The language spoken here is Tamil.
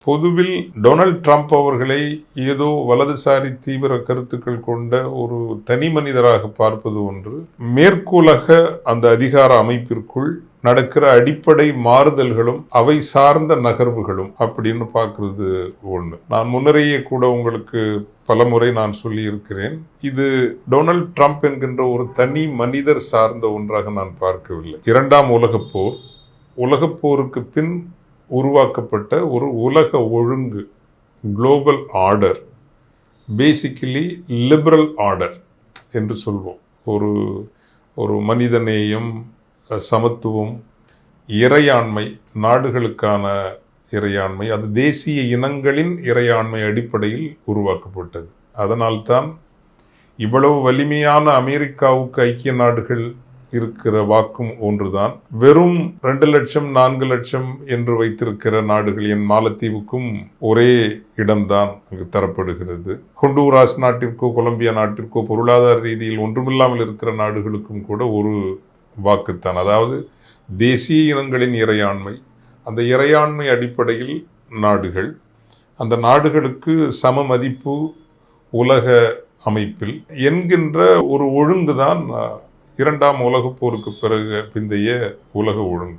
பொதுவில் டொனால்ட் ட்ரம்ப் அவர்களை ஏதோ வலதுசாரி தீவிர கருத்துக்கள் கொண்ட ஒரு தனி மனிதராக பார்ப்பது ஒன்று, மேற்குலக அந்த அதிகார அமைப்பிற்குள் நடக்கிற அடிப்படை மாறுதல்களும் அவை சார்ந்த நகர்வுகளும் அப்படின்னு பார்க்கறது ஒன்று. நான் முன்னரேயே கூட உங்களுக்கு பலமுறை நான் சொல்லியிருக்கிறேன், இது டொனால்ட் ட்ரம்ப் என்கின்ற ஒரு தனி மனிதர் சார்ந்த ஒன்றாக நான் பார்க்கவில்லை. 2ஆம் உலகப் போருக்கு பின் உருவாக்கப்பட்ட ஒரு உலக ஒழுங்கு, global order, basically liberal order என்று சொல்வோம். ஒரு மனிதநேயம், சமத்துவம், இறையாண்மை, நாடுகளுக்கான இறையாண்மை, அது தேசிய இனங்களின் இறையாண்மை அடிப்படையில் உருவாக்கப்பட்டது. அதனால்தான் இவ்வளவு வலிமையான அமெரிக்காவுக்கு ஐக்கிய நாடுகள் இருக்கிற வாக்கும் ஒன்றுதான். வெறும் 2 லட்சம் 4 லட்சம் என்று வைத்திருக்கிற நாடுகள், என் மாலத்தீவுக்கும் ஒரே இடம்தான் அங்கு தரப்படுகிறது. ஹொண்டூராஸ் நாட்டிற்கோ கொலம்பியா நாட்டிற்கோ பொருளாதார ரீதியில் ஒன்றுமில்லாமல் இருக்கிற நாடுகளுக்கும் கூட ஒரு வாக்குத்தான். அதாவது தேசிய இனங்களின் இறையாண்மை, அந்த இறையாண்மை அடிப்படையில் நாடுகள், அந்த நாடுகளுக்கு சம மதிப்பு உலக அமைப்பில் என்கின்ற ஒரு ஒழுங்குதான் 2ஆம் உலகப் போருக்கு பிறகு பிந்தைய உலக ஒழுங்கு.